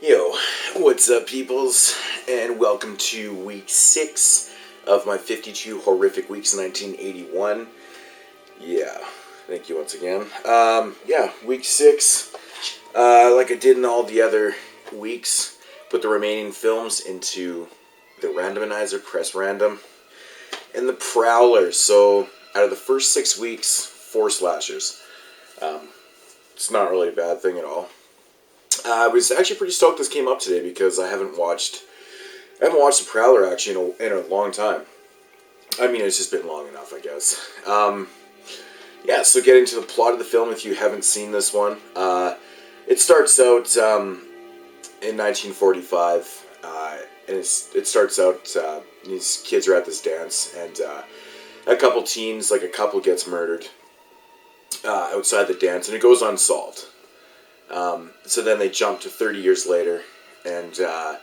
Yo, what's up, peoples? And welcome to week 6 of my 52 horrific weeks in 1981. Yeah, thank you once again. Yeah, week 6, like I did in all the other weeks, put the remaining films into the randomizer, press random, and the Prowler. So, out of the first 6 weeks, 4 slashers. It's not really a bad thing at all. I was actually pretty stoked this came up today because I haven't watched The Prowler actually in a long time. I mean, it's just been long enough, I guess. Yeah, so getting to the plot of the film, if you haven't seen this one, it starts out in 1945, and it starts out these kids are at this dance, and a couple gets murdered outside the dance, and it goes unsolved. So then they jump to 30 years later, and the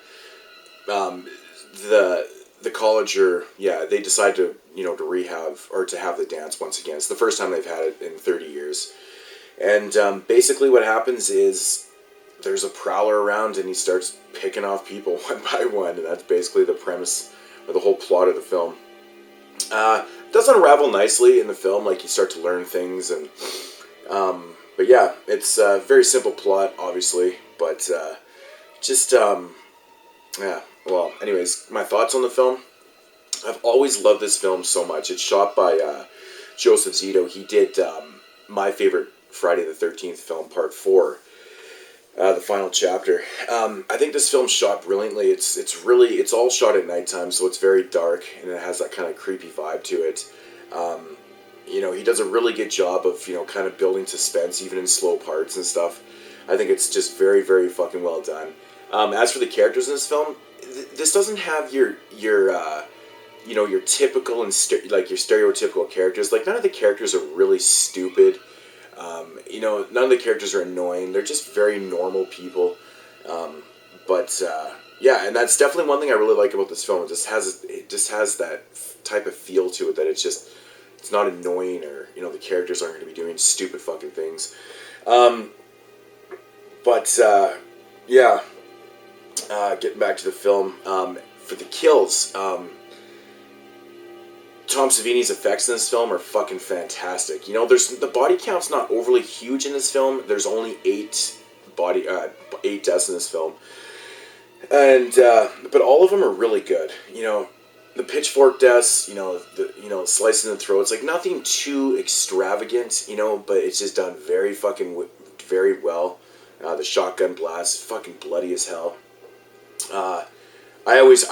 college they decide to rehab or to have the dance once again. It's the first time they've had it in 30 years, and basically what happens is there's a prowler around, and he starts picking off people one by one, and that's basically the premise or the whole plot of the film. It does unravel nicely in the film, like you start to learn things and. But yeah, it's a very simple plot, obviously, but yeah, well, anyways, my thoughts on the film. I've always loved this film so much. It's shot by Joseph Zito. He did my favorite Friday the 13th film, Part 4, the final chapter. I think this film's shot brilliantly. It's all shot at nighttime, so it's very dark, and it has that kind of creepy vibe to it. He does a really good job of, kind of building suspense, even in slow parts and stuff. I think it's just very, very fucking well done. As for the characters in this film, this doesn't have your typical and your stereotypical characters. Like, none of the characters are really stupid. None of the characters are annoying. They're just very normal people. Yeah, and that's definitely one thing I really like about this film. It just has that type of feel to it that it's not annoying, or the characters aren't going to be doing stupid fucking things. Getting back to the film, for the kills, Tom Savini's effects in this film are fucking fantastic. The body count's not overly huge in this film. There's only 8 deaths in this film, and but all of them are really good. The pitchfork deaths, slicing the throats, like nothing too extravagant, but it's just done very well. The shotgun blast, fucking bloody as hell. I always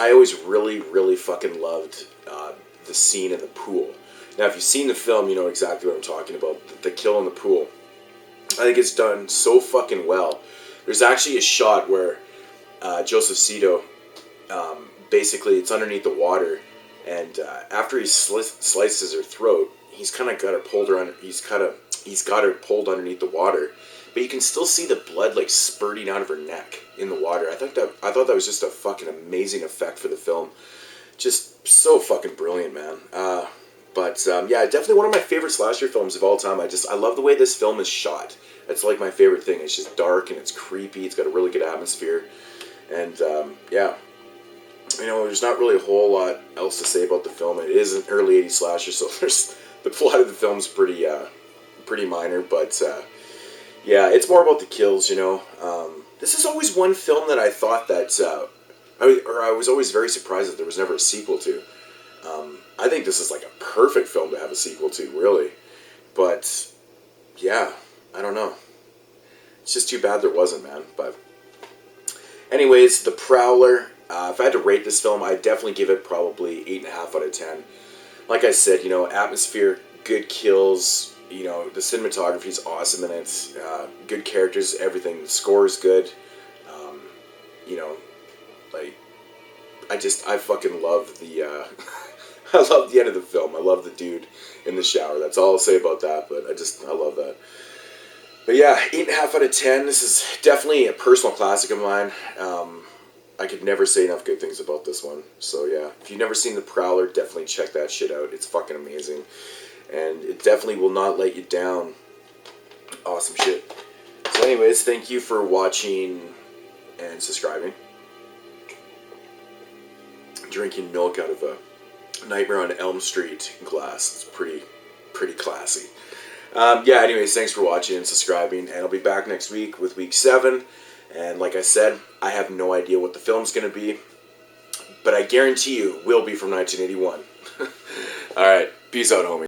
really, really fucking loved the scene in the pool. Now, if you've seen the film, you know exactly what I'm talking about. The kill in the pool. I think it's done so fucking well. There's actually a shot where Joseph Zito, basically, it's underneath the water, and after he slices her throat, he's kind of got her pulled around. He's got her pulled underneath the water, but you can still see the blood like spurting out of her neck in the water. I thought that was just a fucking amazing effect for the film. Just so fucking brilliant, man. Yeah, definitely one of my favorite slasher films of all time. I love the way this film is shot. It's like my favorite thing. It's just dark and it's creepy. It's got a really good atmosphere, and yeah. There's not really a whole lot else to say about the film. It is an early 80s slasher, so the plot of the film's pretty minor, but yeah, it's more about the kills, This is always one film that I thought that, I was always very surprised that there was never a sequel to. I think this is like a perfect film to have a sequel to, really. But, yeah, I don't know. It's just too bad there wasn't, man. But, anyways, The Prowler. If I had to rate this film, I'd definitely give it probably 8.5 out of 10. Like I said, atmosphere, good kills, the cinematography's awesome in it, good characters, everything. The score is good. I fucking love the, I love the end of the film. I love the dude in the shower. That's all I'll say about that, but I love that. But yeah, 8.5 out of 10. This is definitely a personal classic of mine. I could never say enough good things about this one. So yeah, if you've never seen The Prowler, definitely check that shit out. It's fucking amazing. And it definitely will not let you down. Awesome shit. So anyways, thank you for watching and subscribing. Drinking milk out of a Nightmare on Elm Street glass. It's pretty classy. Yeah, anyways, thanks for watching and subscribing, and I'll be back next week with week 7. And like I said, I have no idea what the film's going to be, but I guarantee you it will be from 1981. Alright, peace out, homie.